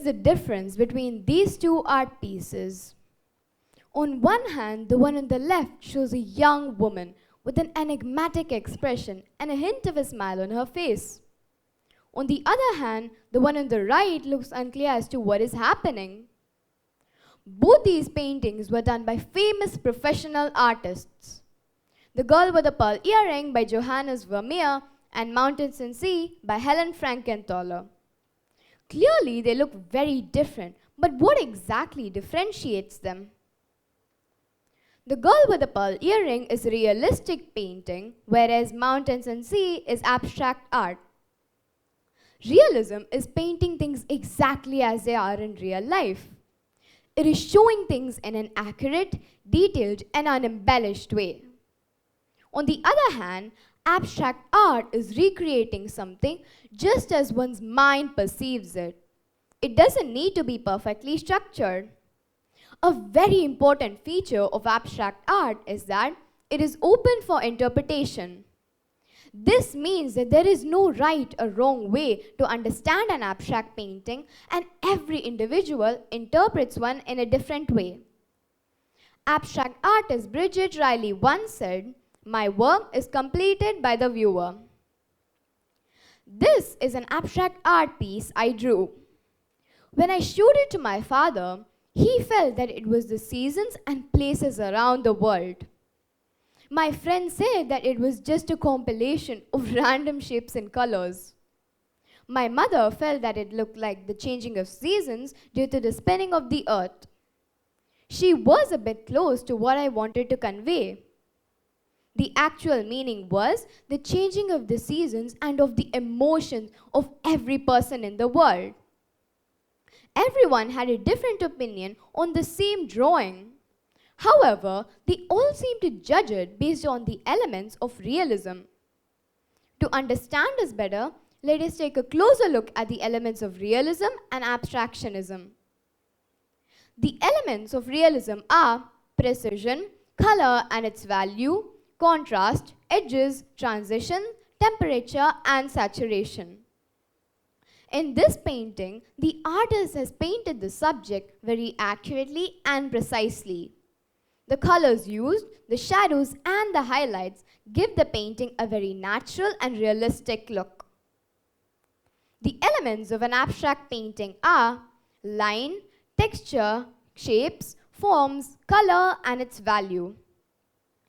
the difference between these two art pieces? On one hand, the one on the left shows a young woman with an enigmatic expression and a hint of a smile on her face. On the other hand, the one on the right looks unclear as to what is happening. Both these paintings were done by famous professional artists. The Girl with a Pearl Earring by Johannes Vermeer and Mountains and Sea by Helen Frankenthaler. Clearly, they look very different, but what exactly differentiates them? The Girl with a Pearl Earring is a realistic painting, whereas Mountains and Sea is abstract art. Realism is painting things exactly as they are in real life. It is showing things in an accurate, detailed, and unembellished way. On the other hand, abstract art is recreating something just as one's mind perceives it. It doesn't need to be perfectly structured. A very important feature of abstract art is that it is open for interpretation. This means that there is no right or wrong way to understand an abstract painting, and every individual interprets one in a different way. Abstract artist Bridget Riley once said, "My work is completed by the viewer." This is an abstract art piece I drew. When I showed it to my father, he felt that it was the seasons and places around the world. My friend said that it was just a compilation of random shapes and colors. My mother felt that it looked like the changing of seasons due to the spinning of the earth. She was a bit close to what I wanted to convey. The actual meaning was the changing of the seasons and of the emotions of every person in the world. Everyone had a different opinion on the same drawing. However, they all seemed to judge it based on the elements of realism. To understand this better, let us take a closer look at the elements of realism and abstractionism. The elements of realism are precision, color and its value, contrast, edges, transition, temperature, and saturation. In this painting, the artist has painted the subject very accurately and precisely. The colors used, the shadows, and the highlights give the painting a very natural and realistic look. The elements of an abstract painting are line, texture, shapes, forms, color, and its value.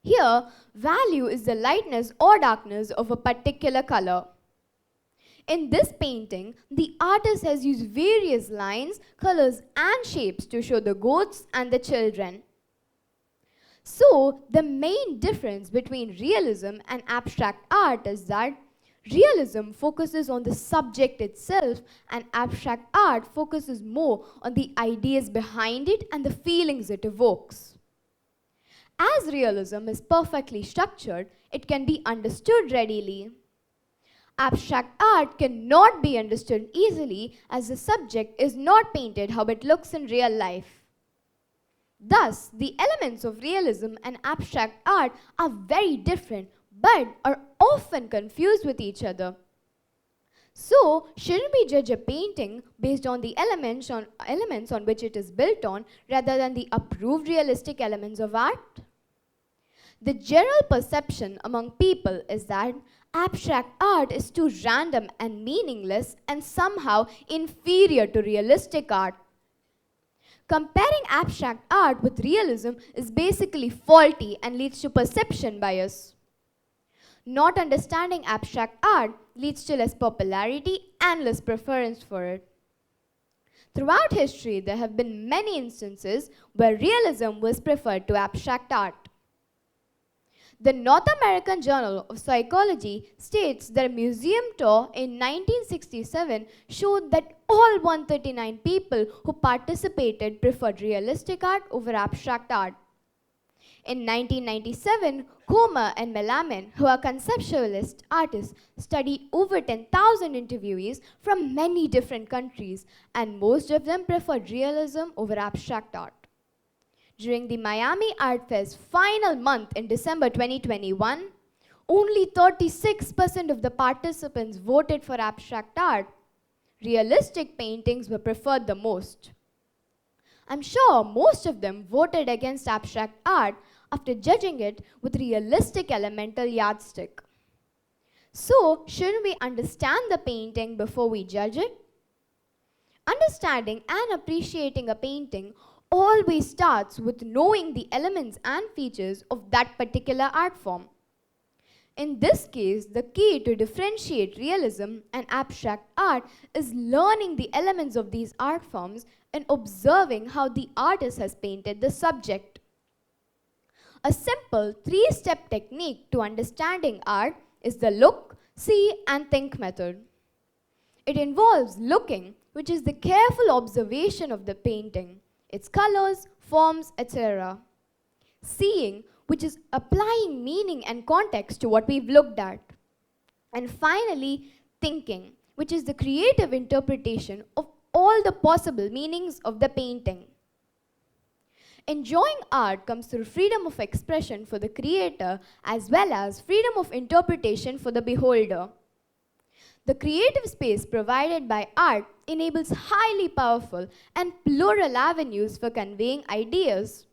Here, value is the lightness or darkness of a particular color. In this painting, the artist has used various lines, colors, and shapes to show the goats and the children. So, the main difference between realism and abstract art is that realism focuses on the subject itself and abstract art focuses more on the ideas behind it and the feelings it evokes. As realism is perfectly structured, it can be understood readily. Abstract art cannot be understood easily as the subject is not painted how it looks in real life. Thus, the elements of realism and abstract art are very different but are often confused with each other. So, shouldn't we judge a painting based on the elements on which it is built on rather than the approved realistic elements of art? The general perception among people is that abstract art is too random and meaningless and somehow inferior to realistic art. Comparing abstract art with realism is basically faulty and leads to perception bias. Not understanding abstract art leads to less popularity and less preference for it. Throughout history, there have been many instances where realism was preferred to abstract art. The North American Journal of Psychology states that a museum tour in 1967 showed that all 139 people who participated preferred realistic art over abstract art. In 1997, Comer and Melaman, who are conceptualist artists, studied over 10,000 interviewees from many different countries, and most of them preferred realism over abstract art. During the Miami Art Fest's final month in December 2021, only 36% of the participants voted for abstract art. realistic paintings were preferred the most. I'm sure most of them voted against abstract art after judging it with realistic elemental yardstick. So, shouldn't we understand the painting before we judge it? Understanding and appreciating a painting always starts with knowing the elements and features of that particular art form. In this case, the key to differentiate realism and abstract art is learning the elements of these art forms and observing how the artist has painted the subject. A simple 3-step technique to understanding art is the look, see and think method. It involves looking, which is the careful observation of the painting, its colors, forms, etc. Seeing, which is applying meaning and context to what we've looked at. And finally, thinking, which is the creative interpretation of all the possible meanings of the painting. Enjoying art comes through freedom of expression for the creator as well as freedom of interpretation for the beholder. The creative space provided by art enables highly powerful and plural avenues for conveying ideas.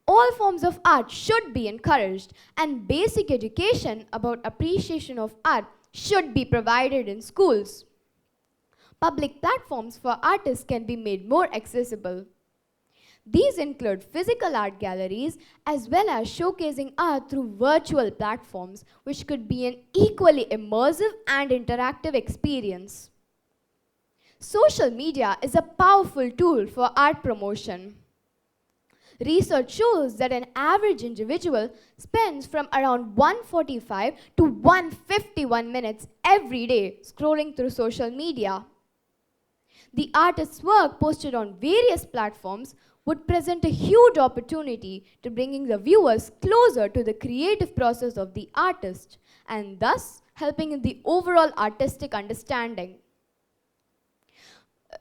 All forms of art should be encouraged, and basic education about appreciation of art should be provided in schools. Public platforms for artists can be made more accessible. These include physical art galleries as well as showcasing art through virtual platforms, which could be an equally immersive and interactive experience. Social media is a powerful tool for art promotion. Research shows that an average individual spends from around 145 to 151 minutes every day scrolling through social media. The artist's work posted on various platforms would present a huge opportunity to bringing the viewers closer to the creative process of the artist and thus helping in the overall artistic understanding.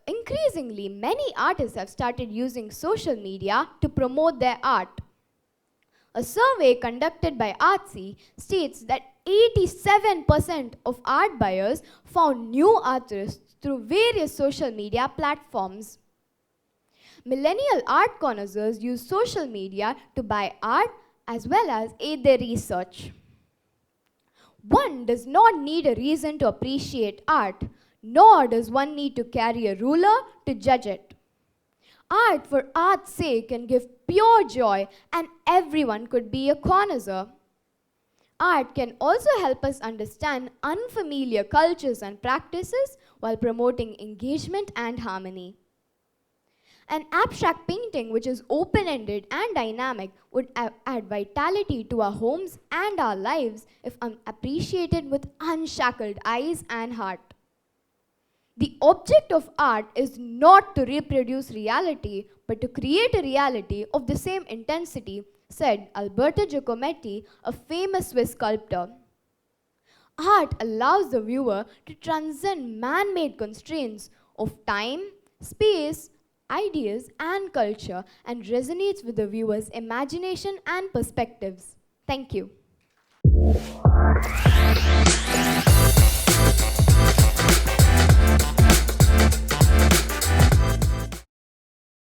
Increasingly, many artists have started using social media to promote their art. A survey conducted by Artsy states that 87% of art buyers found new artists through various social media platforms. Millennial art connoisseurs use social media to buy art as well as aid their research. One does not need a reason to appreciate art, nor does one need to carry a ruler to judge it. Art for art's sake can give pure joy, and everyone could be a connoisseur. Art can also help us understand unfamiliar cultures and practices while promoting engagement and harmony. An abstract painting which is open-ended and dynamic would add vitality to our homes and our lives if appreciated with unshackled eyes and heart. The object of art is not to reproduce reality, but to create a reality of the same intensity, said Alberto Giacometti, a famous Swiss sculptor. Art allows the viewer to transcend man-made constraints of time, space, ideas, and culture and resonates with the viewer's imagination and perspectives. Thank you.